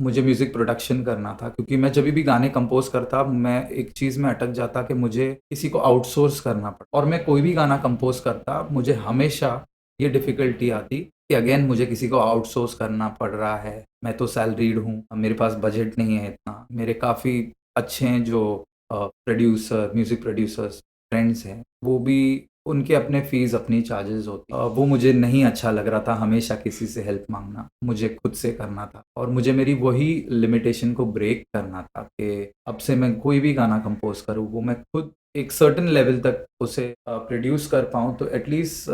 मुझे music production करना था, क्योंकि मैं जभी भी गाने कंपोज़ करता, मैं एक चीज़ में अटक जाता कि मुझे किसी को आउटसोर्स करना पड़ा, और मैं कोई भी गाना कंपोज़ करता, मुझे हमेशा ये डिफ़िकल्टी आती कि अगेन मुझे किसी को आउटसोर्स करना पड़ रहा है। मैं तो सैलरीड हूँ, मेरे पास बजट नहीं है इतना। मेरे काफ़ी अच्छे हैं जो प्रोड्यूसर, म्यूज़िक प्रोड्यूसर्स फ्रेंड्स हैं, वो भी उनके अपने फ़ीस, अपनी चार्जेज़ होती हैं। वो मुझे नहीं अच्छा लग रहा था हमेशा किसी से हेल्प माँगना, मुझे खुद से करना था, और मुझे मेरी वही लिमिटेशन को ब्रेक करना था कि अब से मैं कोई भी गाना कंपोज़ करूँ, वो मैं खुद एक सर्टेन लेवल तक उसे प्रोड्यूस कर पाऊँ, तो एटलीस्ट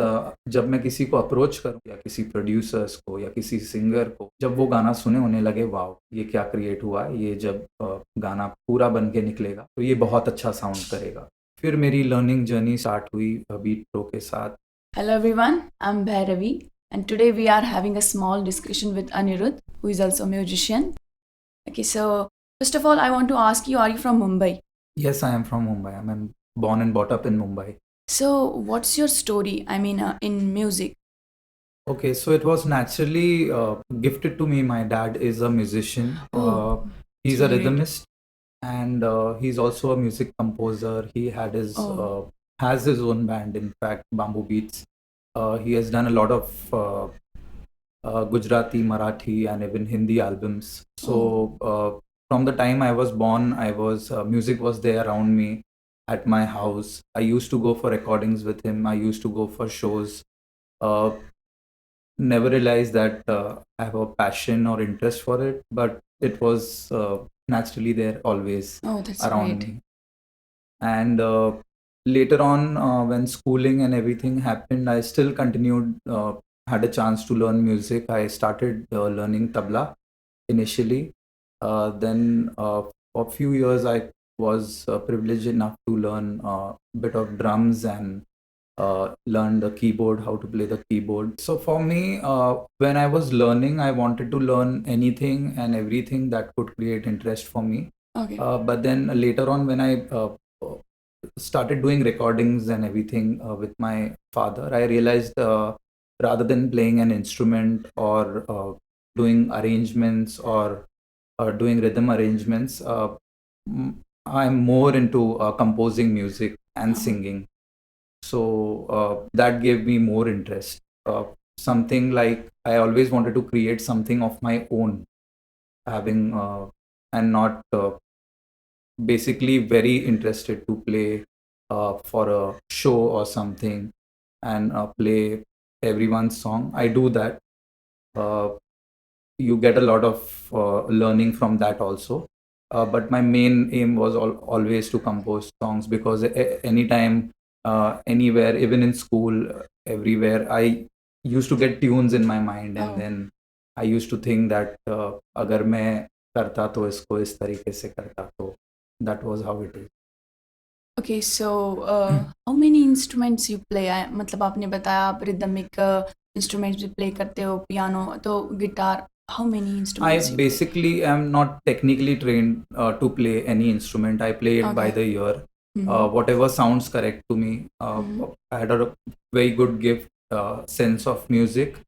जब मैं किसी को अप्रोच करूँ या किसी प्रोड्यूसर्स को या किसी सिंगर को, जब वो गाना सुने उन्हें लगे वाओ! ये क्या क्रिएट हुआ है, ये जब गाना पूरा बन के निकलेगा, तो ये बहुत अच्छा साउंड करेगा। फिर मेरी लर्निंग जर्नी स्टार्ट हुई बीट प्रो के साथ। Hello everyone, I'm Bhairavi and today we are having a small discussion with Anirudh, who is also a musician. Okay, so first of all, I want to ask you, are you from Mumbai? Yes, I am from Mumbai. I'm born and brought up in Mumbai. So what's your story, in music? Okay, so it was naturally gifted to me. My dad is a musician. Oh, He's it's a really great. rhythmist, and he's also a music composer. He had his Oh, has his own band, in fact, Bamboo Beats. He has done a lot of Gujarati, Marathi, and even Hindi albums. oh, So from the time I was born, I was music was there around me at my house. I used to go for recordings with him. I used to go for shows. Uh, Never realized that I have a passion or interest for it, but it was naturally there always oh, that's around great. me. And later on, when schooling and everything happened, I still continued, had a chance to learn music. I started learning tabla initially. Then for a few years, I was privileged enough to learn a bit of drums and learn the keyboard, how to play the keyboard. So for me, when I was learning, I wanted to learn anything and everything that could create interest for me. Okay. But then later on, when I started doing recordings and everything with my father, I realized rather than playing an instrument or doing arrangements or doing rhythm arrangements, I'm more into composing music and Oh, singing. So that gave me more interest. Something like I always wanted to create something of my own, having and not basically very interested to play for a show or something and play everyone's song. I do that. Uh, you get a lot of learning from that also. But my main aim was always to compose songs, because anytime, anywhere, even in school, everywhere, I used to get tunes in my mind, and oh. then I used to think that अगर मैं करता तो इसको इस तरीके से करता, तो that was how it is. Okay, so how many instruments you play? मतलब आपने बताया आप rhythmic instruments भी play करते हो, piano, तो guitar. How many I instruments you play? basically am not technically trained to play any instrument. I play it by Okay. the ear. Mm-hmm. Whatever sounds correct to me. Mm-hmm. I had a very good gift, sense of music.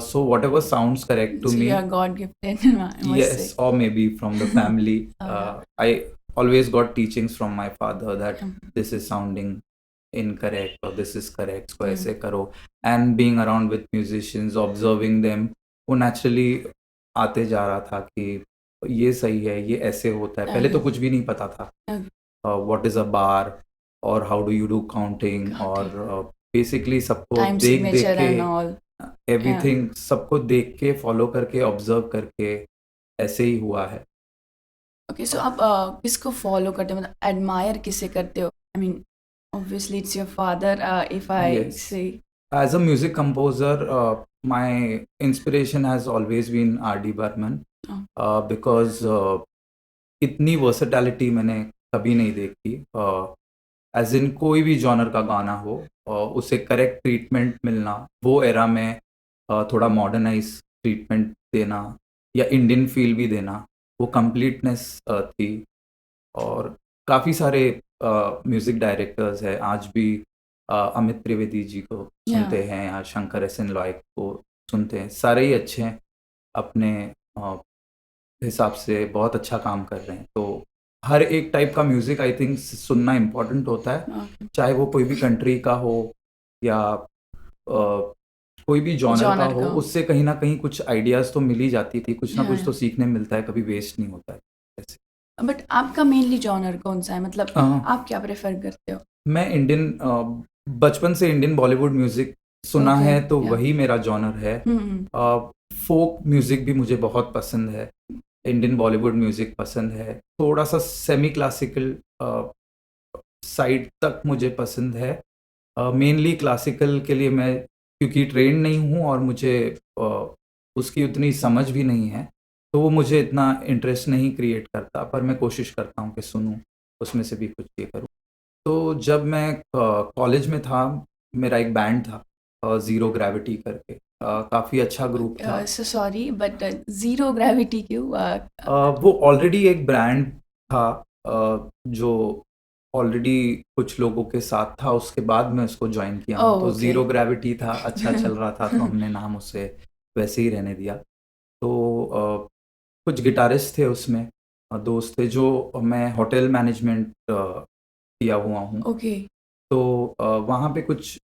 So whatever sounds correct to So you are me, God gifted, I must say. yes, or maybe from the family. Oh yeah. I always got teachings from my father that Mm. this is sounding incorrect or this is correct, इसको Mm. ऐसे करो. And being around with musicians, observing them, वो naturally आते जा रहा था कि ये सही है, ये ऐसे होता है. पहले तो Okay. कुछ भी नहीं पता था. Okay. What is a bar, और how do you do counting, Okay. और basically सबको Time देख signature देख के and all. Yeah. everything सबको देख के फॉलो करके ऑब्जर्व करके ऐसे ही हुआ है. Okay, so आप किसको follow करते हो? मतलब admire किसे करते हो? I mean, obviously it's your father. If I Yes. say. As a music composer, my inspiration has always been R.D. Burman, Oh. because इतनी वर्सेटैलिटी मैंने कभी नहीं देखी. एज इन कोई भी जॉनर का गाना हो, उसे करेक्ट ट्रीटमेंट मिलना, वो एरा में थोड़ा मॉडर्नाइज ट्रीटमेंट देना या इंडियन फील भी देना, वो कंप्लीटनेस थी. और काफ़ी सारे म्यूज़िक डायरेक्टर्स हैं आज भी. अमित त्रिवेदी जी को Yeah. सुनते हैं या शंकर एस एन लॉय को सुनते हैं, सारे ही अच्छे हैं अपने हिसाब से बहुत अच्छा काम कर रहे हैं। तो हर एक टाइप का म्यूज़िक आई थिंक सुनना इम्पोर्टेंट होता है, ओके, चाहे वो कोई भी कंट्री का हो या कोई भी जॉनर का जॉनर हो, का हो। उससे कहीं न कहीं कुछ आइडियाज़ तो मिल ही जाती थी, कुछ ना कुछ हाँ, तो सीखने मिलता है, कभी वेस्ट नहीं होता है। ऐसे। बट आपका मेनली जॉनर कौन-सा है? मतलब अ, आप क्या प्रेफ़र करते हो? मैं बचपन से इंडियन बॉलीवुड म्यूज़िक सुना ओके, है तो या वही मेरा जॉनर है। हुँ, हुँ। फ़ोक म्यूज़िक भी मुझे बहुत पसंद है, इंडियन बॉलीवुड म्यूज़िक पसंद है, थोड़ा-सा सेमी क्लासिकल साइड तक मुझे पसंद है। मेनली क्लासिकल के लिए मैं क्योंकि ट्रेन्ड नहीं हूँ और मुझे अ, उसकी उतनी समझ भी नहीं है, तो वो मुझे इतना इंटरेस्ट नहीं क्रिएट करता, पर मैं कोशिश करता हूँ कि सुनूँ, उसमें से भी कुछ ये करूँ। तो जब मैं कॉलेज में था, मेरा एक बैंड था ज़ीरो ग्रेविटी करके, काफ़ी अच्छा ग्रुप था। So sorry but zero gravity क्यों? वो ऑलरेडी एक ब्रांड था जो ऑलरेडी कुछ लोगों के साथ था, उसके बाद मैं उसको जॉइन किया हूँ। ओह! तो ओके। ज़ीरो ग्रेविटी था, अच्छा चल रहा था तो हमने नाम उसे वैसे ही रहने दिया। तो कुछ गिटारिस्ट थे उसमें, दोस्त थे जो मैं होटल मैनेजमेंट किया हुआ हूँ। ओके, तो वहाँ पे कुछ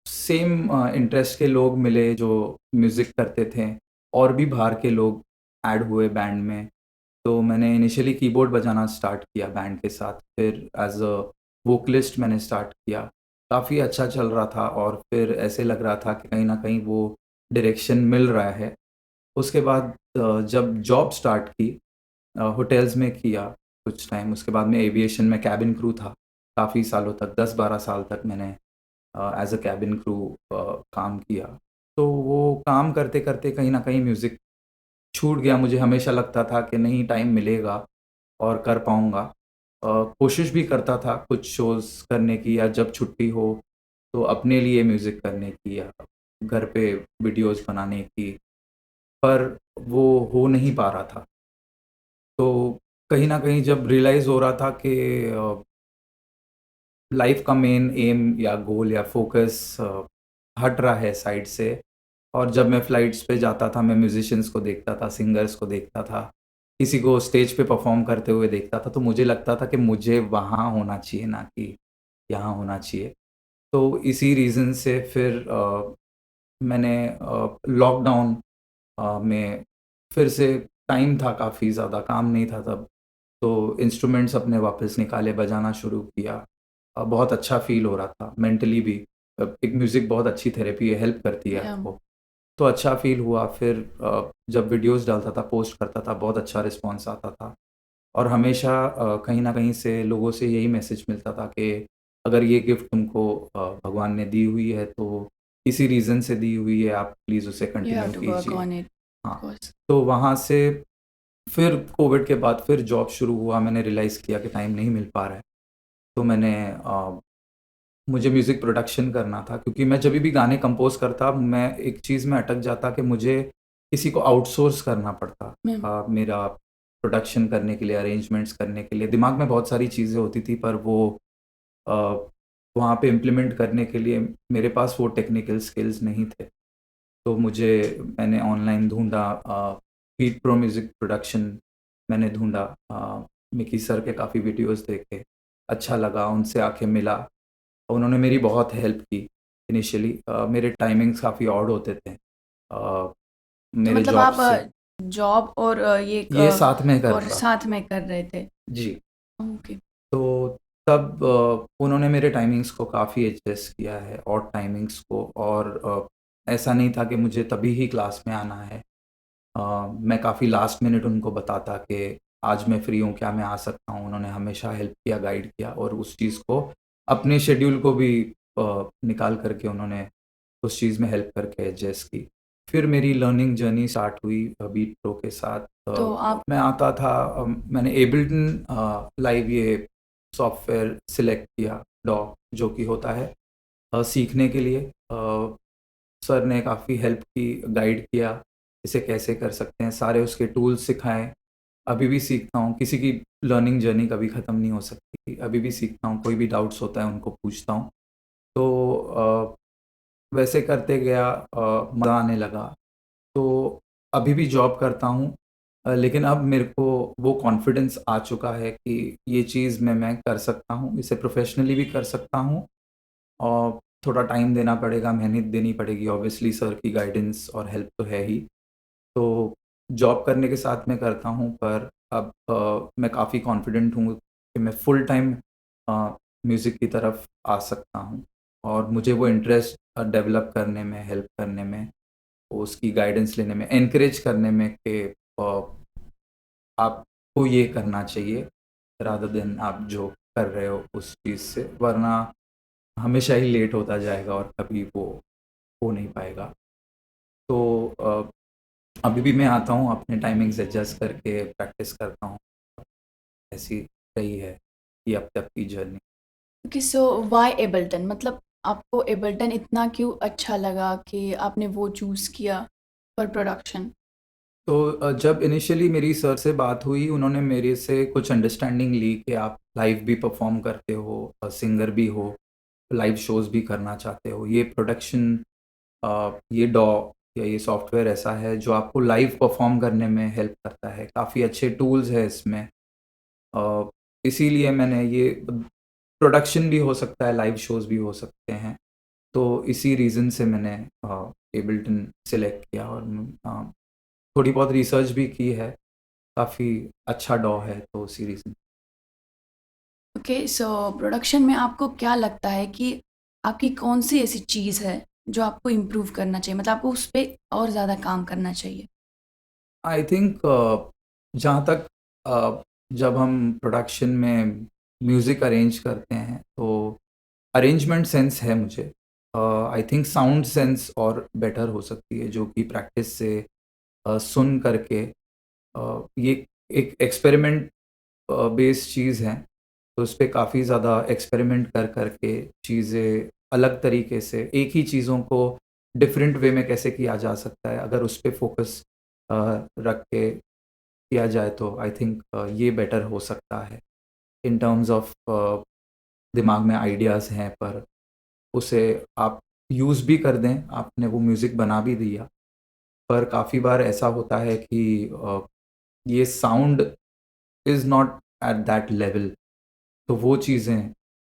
सेम इंटरेस्ट के लोग मिले जो म्यूज़िक करते थे और भी बाहर के लोग ऐड हुए बैंड में। तो मैंने इनिशियली कीबोर्ड बजाना स्टार्ट किया बैंड के साथ, फिर एज़ अ वोकलिस्ट मैंने स्टार्ट किया। काफ़ी अच्छा चल रहा था और फिर ऐसे लग रहा था कि कहीं न कहीं वो डायरेक्शन मिल रहा है। उसके बाद जब जॉब स्टार्ट की, होटल्स में किया कुछ टाइम, उसके बाद में एविएशन में केबिन क्रू था। काफ़ी सालों तक 10-12 साल तक मैंने एज़ अ केबिन क्रू काम किया। तो वो काम करते-करते कहीं न कहीं म्यूज़िक छूट गया। मुझे हमेशा लगता था कि नहीं टाइम मिलेगा और कर पाऊँगा। कोशिश भी करता था कुछ शोज़ करने की या जब छुट्टी हो तो अपने लिए म्यूज़िक करने की या घर पे वीडियोज़ बनाने की, पर वो हो नहीं पा रहा था। तो कहीं न कहीं जब रियलाइज़ हो रहा था कि लाइफ़ का मेन एम या गोल या फ़ोकस हट रहा है साइड से, और जब मैं फ्लाइट्स पे जाता था, मैं म्यूज़िशियंस को देखता था, सिंगर्स को देखता था, किसी को स्टेज पे परफ़ॉर्म करते हुए देखता था, तो मुझे लगता था कि मुझे वहाँ होना चाहिए, ना कि यहाँ होना चाहिए। तो इसी रीज़न से फिर मैंने लॉकडाउन में फिर से टाइम था काफ़ी ज़्यादा, काम नहीं था तब, तो इंस्ट्रूमेंट्स अपने वापस निकाले, बजाना शुरू किया। बहुत अच्छा फ़ील हो रहा था मेंटली भी। एक म्यूज़िक बहुत अच्छी थेरेपी है, हेल्प करती है या आपको। तो अच्छा फ़ील हुआ, फिर जब वीडियोज़ डालता था, पोस्ट करता था, बहुत अच्छा रिस्पॉन्स आता था और हमेशा कहीं न कहीं से लोगों से यही मैसेज मिलता था कि अगर ये गिफ्ट तुमको भगवान ने दी हुई है तो किसी रीज़न से दी हुई है, आप प्लीज़ उसे you have continue to work कीजिए। ऑन इट, ऑफ हाँ, कोर्स। तो वहाँ से फिर कोविड के बाद फिर जॉब शुरू हुआ, मैंने रियलाइज़ किया कि टाइम नहीं मिल पा रहा है। तो मैंने मुझे म्यूज़िक प्रोडक्शन करना था क्योंकि मैं जभी भी गाने कंपोज़ करता, मैं एक चीज़ में अटक जाता कि मुझे किसी को आउटसोर्स करना पड़ता। हुँ, मेरा प्रोडक्शन करने के लिए, अरेंजमेंट्स करने के लिए, दिमाग में बहुत सारी चीज़ें होती थी, पर वो अ, वहाँ पे इम्प्लीमेंट करने के लिए मेरे पास वो टेक्निकल स्किल्स नहीं थे। तो मैंने ऑनलाइन ढूँढा, बीट प्रो म्यूज़िक प्रोडक्शन मैंने ढूँढा, मिकी सर के काफ़ी वीडियोज़ देखे, अच्छा लगा, उनसे आके मिला। उन्होंने मेरी बहुत हेल्प की इनिशियली। मेरे टाइमिंग्स काफ़ी ऑड होते थे तो मेरे मतलब जॉब आप से। जॉब और ये ये साथ में कर और रहा था। साथ में कर रहे थे? जी। ओके, तो तब उन्होंने मेरे टाइमिंग्स को काफ़ी एडजस्ट किया है, ऑड टाइमिंग्स को, और ऐसा नहीं था कि मुझे तभी ही क्लास में आना है। मैं काफ़ी लास्ट मिनट उनको बताता कि आज मैं फ्री हूँ, क्या मैं आ सकता हूँ? उन्होंने हमेशा हेल्प किया, गाइड किया और उस चीज़ को अपने शेड्यूल को भी निकाल कर के उन्होंने उस चीज़ में हेल्प करके एडजस्ट की। फिर मेरी लर्निंग जर्नी स्टार्ट हुई बीट प्रो के साथ। तो आप मैं आता था, मैंने एबल्टन लाइव ये सॉफ्टवेयर सिलेक्ट किया, डॉ जो कि होता है सीखने के लिए। सर ने काफ़ी हेल्प की, गाइड किया, इसे कैसे कर सकते हैं, सारे उसके टूल्स सिखाए। अभी भी सीखता हूँ, किसी की लर्निंग जर्नी कभी ख़त्म नहीं हो सकती। अभी भी सीखता हूँ, कोई भी डाउट्स होता है उनको पूछता हूँ। तो वैसे करते गया, मज़ा आने लगा। तो अभी भी जॉब करता हूँ, लेकिन अब मेरे को वो कॉन्फिडेंस आ चुका है कि ये चीज़ मैं कर सकता हूँ, इसे प्रोफ़ेशनली भी कर सकता हूँ और थोड़ा टाइम देना पड़ेगा, मेहनत देनी पड़ेगी ऑब्वियसली सर की गाइडेंस और हेल्प तो है ही। तो जॉब करने के साथ मैं करता हूँ पर अब मैं काफ़ी कॉन्फिडेंट हूँ कि मैं फुल टाइम म्यूज़िक की तरफ आ सकता हूँ और मुझे वो इंटरेस्ट डेवलप करने में, हेल्प करने में, उसकी गाइडेंस लेने में, एनकरेज करने में कि आपको ये करना चाहिए रादर देन आप जो कर रहे हो उस चीज़ से, वरना हमेशा ही लेट होता जाएगा और कभी वो हो नहीं पाएगा। तो अभी भी मैं आता हूँ अपने टाइमिंग्स एडजस्ट करके प्रैक्टिस करता हूँ। ऐसी रही है ये अब तक की journey. Okay, so why Ableton? मतलब आपको एबल्टन इतना क्यों अच्छा लगा कि आपने वो चूज़ किया फॉर प्रोडक्शन? तो जब इनिशियली मेरी सर से बात हुई, उन्होंने मेरे से कुछ अंडरस्टैंडिंग ली कि आप लाइव भी परफ़ॉर्म करते हो, सिंगर भी हो, लाइव शोज़ भी करना चाहते हो। ये प्रोडक्शन ये डॉ या ये सॉफ्टवेयर ऐसा है जो आपको लाइव परफ़ॉर्म करने में हेल्प करता है। काफ़ी अच्छे टूल्स हैं इसमें। अ, इसीलिए मैंने ये प्रोडक्शन भी हो सकता है, लाइव शोज़ भी हो सकते हैं। तो इसी रीज़न से मैंने एबल्टन सेलेक्ट किया और थोड़ी बहुत रिसर्च भी की है। काफ़ी अच्छा डॉ है तो उसी रीज़न। ओके, सो प्रोडक्शन में आपको क्या लगता है कि आपकी कौन-सी ऐसी चीज़ है जो आपको इम्प्रूव करना चाहिए? मतलब आपको उस पे और ज़्यादा काम करना चाहिए? आई थिंक जहाँ तक जब हम प्रोडक्शन में म्यूज़िक अरेंज करते हैं तो अरेंजमेंट सेंस है मुझे। आई थिंक साउंड सेंस और बेटर हो सकती है जो कि प्रैक्टिस से सुन करके ये एक एक्सपेरिमेंट बेस्ड चीज़ है, तो उसपे काफ़ी ज़्यादा एक्सपेरिमेंट कर कर के चीज़ें अलग तरीके से एक ही चीज़ों को डिफरेंट वे में कैसे किया जा सकता है, अगर उस पे फ़ोकस रख के किया जाए तो आई थिंक ये बेटर हो सकता है। इन टर्म्स ऑफ दिमाग में आइडियाज़ हैं पर उसे आप यूज़ भी कर दें, आपने वो म्यूज़िक बना भी दिया, पर काफ़ी बार ऐसा होता है कि ये sound is not at that level. तो वो चीज़ें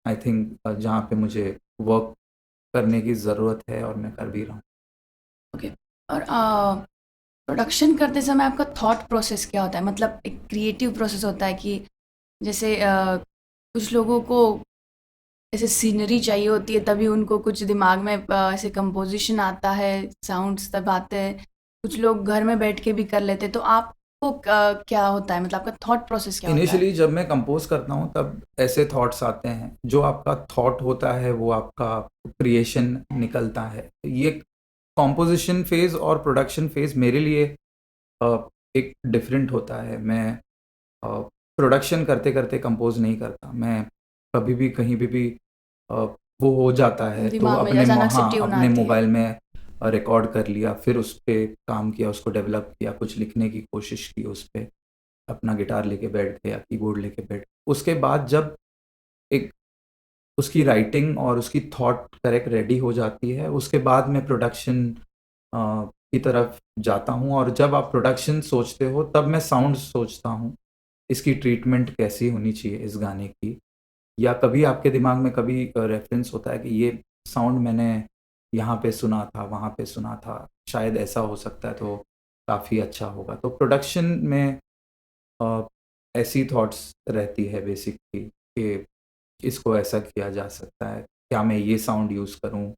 आई थिंक जहाँ पे मुझे वर्क करने की ज़रूरत है और मैं कर भी रहा हूँ। ओके, और प्रोडक्शन करते समय आपका थॉट प्रोसेस क्या होता है? मतलब एक क्रिएटिव प्रोसेस होता है कि जैसे कुछ लोगों को ऐसे सीनरी चाहिए होती है तभी उनको कुछ दिमाग में ऐसे कंपोज़िशन आता है, साउंड्स तब आते हैं। कुछ लोग घर में बैठ के भी कर लेते हैं, तो आपको क्या होता है? मतलब आपका थॉट प्रोसेस क्या होता है? इनिशियली जब मैं कंपोज़ करता हूँ तब ऐसे थॉट्स आते हैं, जो आपका थॉट होता है वो आपका क्रिएशन निकलता है। ये कंपोज़िशन फ़ेज़ और प्रोडक्शन फ़ेज़ मेरे लिए एक डिफरेंट होता है। मैं प्रोडक्शन करते-करते कंपोज़ नहीं करता। मैं कभी भी कहीं पे भी अ, वो हो जाता है तो दिमाग में अचानक से हाँ, ट्यून अपने आती है। मोबाइल में रिकॉर्ड कर लिया, फिर उस पे काम किया, उसको डेवलप किया, कुछ लिखने की कोशिश की उस पे, अपना गिटार लेके बैठ गया, कीबोर्ड लेके बैठ उसके बाद जब एक उसकी राइटिंग और उसकी थॉट करेक्ट रेडी हो जाती है, उसके बाद मैं प्रोडक्शन की तरफ जाता हूँ और जब आप प्रोडक्शन सोचते हो, तब मैं साउंड सोचता हूँ। इसकी ट्रीटमेंट कैसी होनी चाहिए इस गाने की? या कभी आपके दिमाग में कभी रेफ़रेंस होता है कि ये साउंड मैंने यहाँ पे सुना था, वहाँ पे सुना था, शायद ऐसा हो सकता है तो काफ़ी अच्छा होगा। तो प्रोडक्शन में अ, ऐसी थॉट्स रहती है बेसिकली कि इसको ऐसा किया जा सकता है, क्या मैं ये साउंड यूज़ करूँ?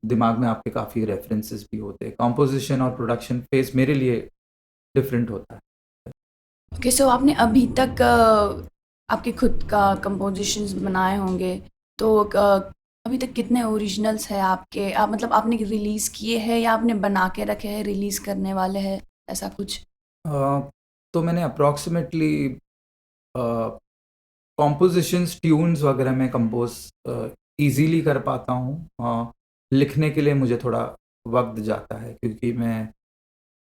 दिमाग में आपके काफ़ी रेफ़रेंसेस भी होते हैं। कंपोज़िशन और प्रोडक्शन फ़ेज़ मेरे लिए डिफरेंट होता है। ओके, सो आपने अभी तक आपके खुद का कंपोज़िशंस बनाए होंगे, तो अभी तक कितने ओरिजिनल्स हैं आपके? आप मतलब आपने रिलीज़ किए हैं या आपने बना के रखे हैं, रिलीज़ करने वाले हैं, ऐसा कुछ? अ, तो मैंने अप्रॉक्सिमेटली अ, कॉम्पोज़िशंस, ट्यून्स वगैरह मैं कंपोज़ ईज़िली कर पाता हूँ। लिखने के लिए मुझे थोड़ा वक़्त जाता है क्योंकि मैं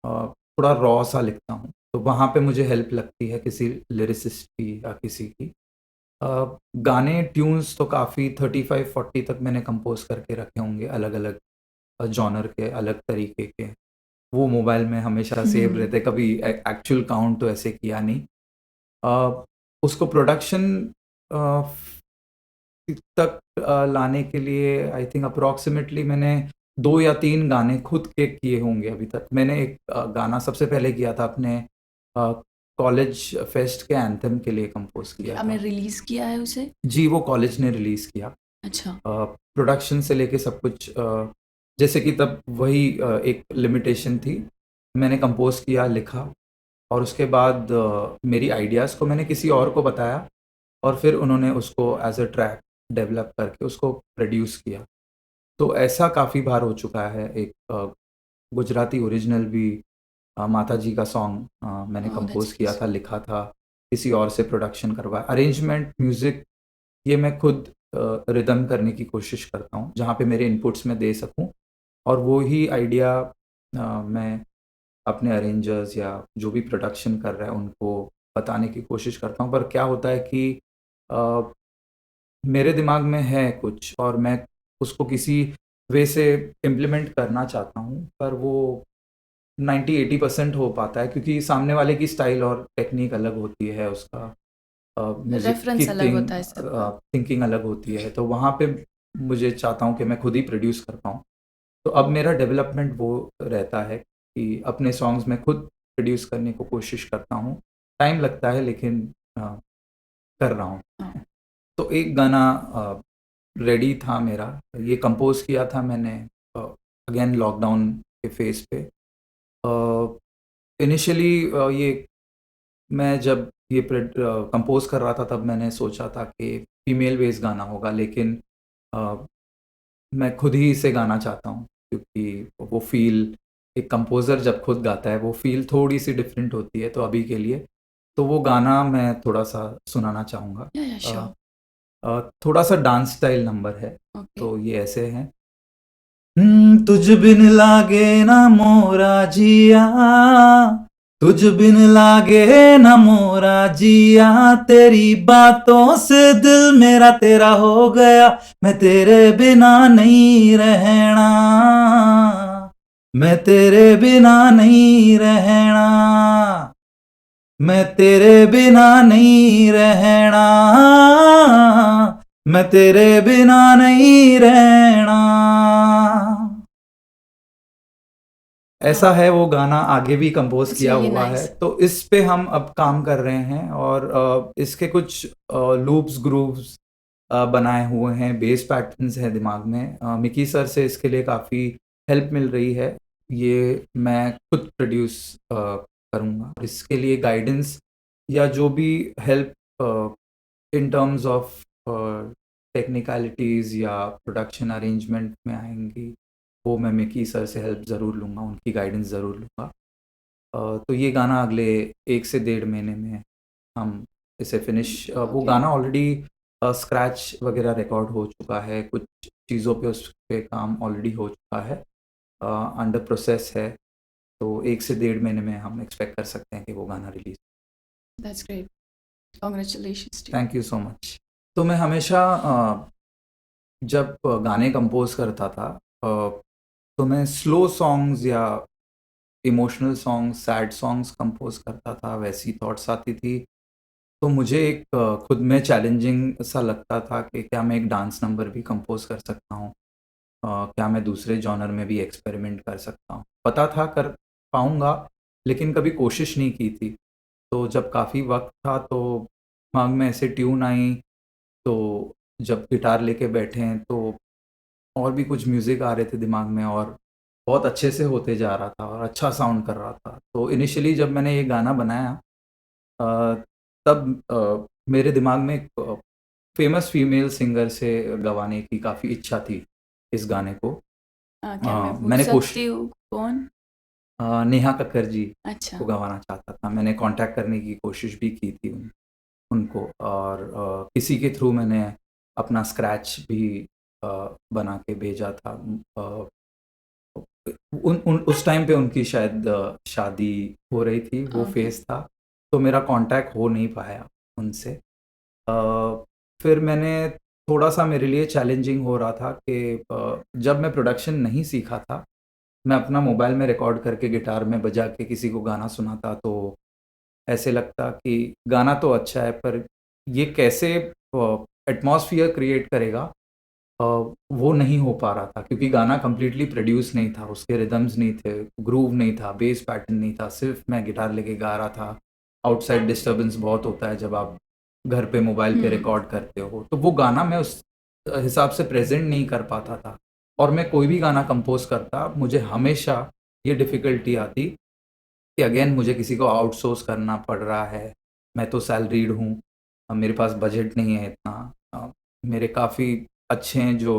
थोड़ा रॉ सा लिखता हूँ। तो वहाँ पे मुझे हेल्प लगती है किसी लिरिसिस्ट की या किसी की। गाने, ट्यून्स तो काफ़ी 35-40 तक मैंने कंपोज़ करके रखे होंगे अलग-अलग जॉनर के, अलग तरीके के। वो मोबाइल में हमेशा सेव रहते, कभी एक्चुअल काउंट तो ऐसे किया नहीं। उसको प्रोडक्शन तक लाने के लिए आई थिंक अप्रॉक्सिमेटली मैंने 2 या 3 गाने खुद के किए होंगे अभी तक। मैंने एक गाना सबसे पहले किया था अपने कॉलेज फेस्ट के एंथम के लिए कंपोज़ किया आपने था। रिलीज़ किया है उसे? जी, वो कॉलेज ने रिलीज़ किया। अच्छा। प्रोडक्शन से लेके सब कुछ जैसे कि तब वही एक लिमिटेशन थी। मैंने कंपोज़ किया, लिखा और उसके बाद मेरी आइडियाज़ को मैंने किसी और को बताया और फिर उन्होंने उसको एज़ अ ट्रैक डेवलप करके उसको प्रोड्यूस किया। तो ऐसा काफ़ी बार हो चुका है। एक गुजराती ओरिजिनल भी माता जी का सॉन्ग मैंने ओह दैट्स कंपोज़ किया नाइस। था, लिखा था, किसी और से प्रोडक्शन करवाया। अरेंजमेंट, म्यूज़िक ये मैं खुद रिदम करने की कोशिश करता हूँ, जहाँ पे मेरे इनपुट्स मैं दे सकूँ और वो ही आइडिया मैं अपने अरेंजर्स या जो भी प्रोडक्शन कर रहा है उनको बताने की कोशिश करता हूँ। पर क्या होता है कि अ, मेरे दिमाग में है कुछ और मैं उसको किसी वे से इम्प्लीमेंट करना चाहता हूँ, पर वो 90-80% हो पाता है क्योंकि सामने वाले की स्टाइल और टेक्नीक अलग होती है, उसका म्यूज़िक की रेफ़रेंस अलग होता है सबका। थिंकिंग अलग होती है, तो वहाँ पे मुझे चाहता हूँ कि मैं खुद ही प्रोड्यूस कर पाऊँ। तो अब मेरा डेवलपमेंट वो रहता है कि अपने सॉन्ग्स मैं खुद प्रोड्यूस करने को कोशिश करता हूँ। टाइम लगता है लेकिन कर रहा हूँ। हाँ। तो एक गाना रेडी था मेरा, ये कंपोज़ किया था मैंने अगेन लॉकडाउन के फ़ेज़ पे। इनिशियली ये मैं जब ये कंपोज़ कर रहा था तब मैंने सोचा था कि फीमेल बेस गाना होगा, लेकिन अ, मैं खुद ही इसे गाना चाहता हूँ क्योंकि वो फ़ील, एक कंपोज़र जब खुद गाता है वो फ़ील थोड़ी-सी डिफरेंट होती है, तो अभी के लिए तो वो गाना मैं थोड़ा-सा सुनाना चाहूँगा। या श्योर। थोड़ा-सा डांस स्टाइल नंबर है, ओके। तो ये ऐसे है। तुझ बिन लागे ना मोरा जिया, तुझ बिन लागे ना मोरा जिया, तेरी बातों से दिल मेरा तेरा हो गया, मैं तेरे बिना नहीं रहना, मैं तेरे बिना नहीं रहना, मैं तेरे बिना नहीं रहना, मैं तेरे बिना नहीं रहना। ऐसा है वो गाना, आगे भी कंपोज़ इट्स किया रियली हुआ है, नाइस। तो इस पे हम अब काम कर रहे हैं और इसके कुछ लूप्स, ग्रूव्स बनाए हुए हैं, बेस पैटर्न्स हैं दिमाग में। मिकी सर से इसके लिए काफ़ी हेल्प मिल रही है। ये मैं खुद प्रोड्यूस करूँगा। इसके लिए गाइडेंस या जो भी हेल्प इन टर्म्स ऑफ टेक्निकैलिटीज़ या प्रोडक्शन अरेंजमेंट में आएँगी, वो मैं मिकी सर से हेल्प ज़रूर लूँगा, उनकी गाइडेंस ज़रूर लूँगा। तो ये गाना अगले 1 से डेढ़ महीने में हम इसे फिनिश वो ओके। गाना ऑलरेडी स्क्रैच वगैरह रिकॉर्ड हो चुका है, कुछ चीज़ों पे उस पे काम ऑलरेडी हो चुका है, अंडर प्रोसेस है, तो 1 से डेढ़ महीने में हम एक्सपेक्ट कर सकते हैं कि वो गाना release. That's great. Congratulations to you. Thank you so much. तो मैं हमेशा जब गाने कंपोज़ करता था तो मैं स्लो सॉन्ग्स या emotional songs, sad songs compose करता था, वैसी थॉट्स आती थी। तो मुझे एक खुद में चैलेंजिंग सा लगता था कि क्या मैं एक डांस नंबर भी कंपोज़ कर सकता हूँ? क्या मैं दूसरे जॉनर में भी एक्सपेरिमेंट कर सकता हूँ? पता था कर पाऊँगा, लेकिन कभी कोशिश नहीं की थी। तो जब काफ़ी वक़्त था तो दिमाग में ऐसे ट्यून आई, तो जब गिटार लेके बैठे हैं तो और भी कुछ म्यूज़िक आ रहे थे दिमाग में और बहुत अच्छे से होते जा रहा था और अच्छा साउंड कर रहा था। तो इनिशियली जब मैंने ये गाना बनाया अ, तब मेरे दिमाग में एक फ़ेमस फीमेल सिंगर से गवाने की काफ़ी इच्छा थी इस गाने को। क्या मैं पूछ मैंने सकती हूँ कौन? नेहा कक्कड़ जी अच्छा। को गवाना चाहता था। मैंने कॉन्टैक्ट करने की कोशिश भी की थी उनको और किसी के थ्रू मैंने अपना स्क्रैच भी अ, बना के भेजा था। अ, उन उन उस टाइम पे उनकी शायद शादी हो रही थी, वो ओके। फ़ेज़ था, तो मेरा कॉन्टैक्ट हो नहीं पाया उनसे। फिर मैंने थोड़ा-सा मेरे लिए चैलेंजिंग हो रहा था कि जब मैं प्रोडक्शन नहीं सीखा था, मैं अपना मोबाइल में रिकॉर्ड करके गिटार में बजा के किसी को गाना सुनाता तो ऐसे लगता कि गाना तो अच्छा है पर ये कैसे एटमॉस्फियर क्रिएट करेगा वो नहीं हो पा रहा था क्योंकि गाना कंप्लीटली प्रोड्यूस नहीं था, उसके रिदम्स नहीं थे, ग्रूव नहीं था, बेस पैटर्न नहीं था, सिर्फ मैं गिटार लेके गा रहा था। आउटसाइड डिस्टर्बेंस बहुत होता है जब आप घर पे मोबाइल पे रिकॉर्ड करते हो, तो वो गाना मैं उस हिसाब से प्रेजेंट नहीं कर पाता था। और मैं कोई भी गाना कंपोज करता, मुझे हमेशा ये डिफ़िकल्टी आती कि अगेन मुझे किसी को आउटसोर्स करना पड़ रहा है। मैं तो सैलरीड हूँ, मेरे पास बजट नहीं है इतना। मेरे काफ़ी अच्छे हैं जो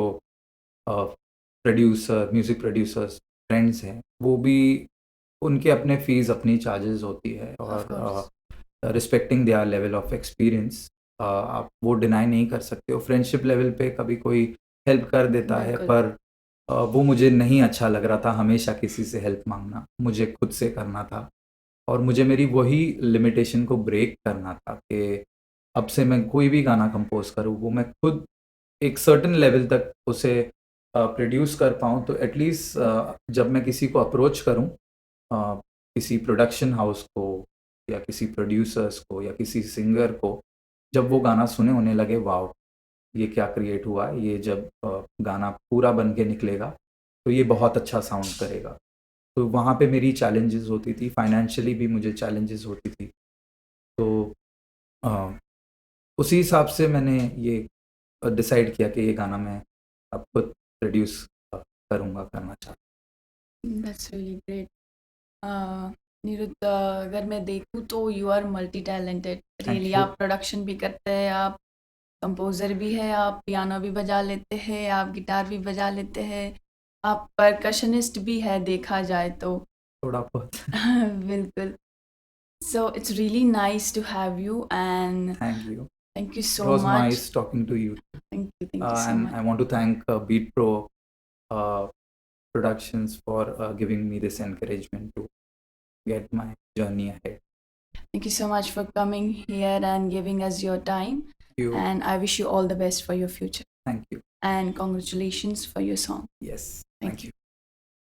म्यूज़िक प्रोड्यूसर्स फ्रेंड्स हैं, वो भी उनके अपने फ़ीस, अपनी चार्जेस होती है ऑफ कोर्स। और respecting their level of experience आप वो डिनाई नहीं कर सकते हो। फ्रेंडशिप लेवल पे कभी कोई हेल्प कर देता है बिल्कुल। पर वो मुझे नहीं अच्छा लग रहा था हमेशा किसी से हेल्प माँगना, मुझे खुद से करना था। और मुझे मेरी वही लिमिटेशन को ब्रेक करना था कि अब से मैं कोई भी गाना कंपोज़ करूँ, वो मैं खुद एक सर्टेन लेवल तक उसे प्रोड्यूस कर पाऊँ तो एटलीस्ट जब मैं किसी को अप्रोच करूँ किसी प्रोडक्शन हाउस को या किसी प्रोड्यूसर्स को या किसी सिंगर को, जब वो गाना सुने उन्हें लगे वॉव! ये क्या क्रिएट हुआ, ये जब गाना पूरा बन के निकलेगा, तो ये बहुत अच्छा साउंड करेगा। तो वहाँ पे मेरी चैलेंजेस होती थी, फाइनेंशियली भी मुझे चैलेंजेस होती थी। तो अ, उसी हिसाब से मैंने ये डिसाइड किया कि ये गाना मैं अब खुद प्रोड्यूस करूँगा, करना चाहता दैट्स रियली ग्रेट। निरुद्ध, अगर मैं देखूँ तो you are multi talented thank really. You. आप प्रोडक्शन भी करते हैं, आप कंपोज़र भी है, आप पियानो भी बजा लेते हैं, आप गिटार भी बजा लेते हैं, आप परकशनिस्ट भी है देखा जाए तो। थोड़ा बहुत। बिल्कुल। So it's really nice to have you and thank you. Thank you It so was much. nice talking to you. Thank you so And much. I want to thank Beat Pro uh, Productions for giving me this encouragement to get my journey ahead. Thank you so much for coming here and giving us your time. Thank you. And I wish you all the best for your future. Thank you. And congratulations for your song. Yes. Thank you.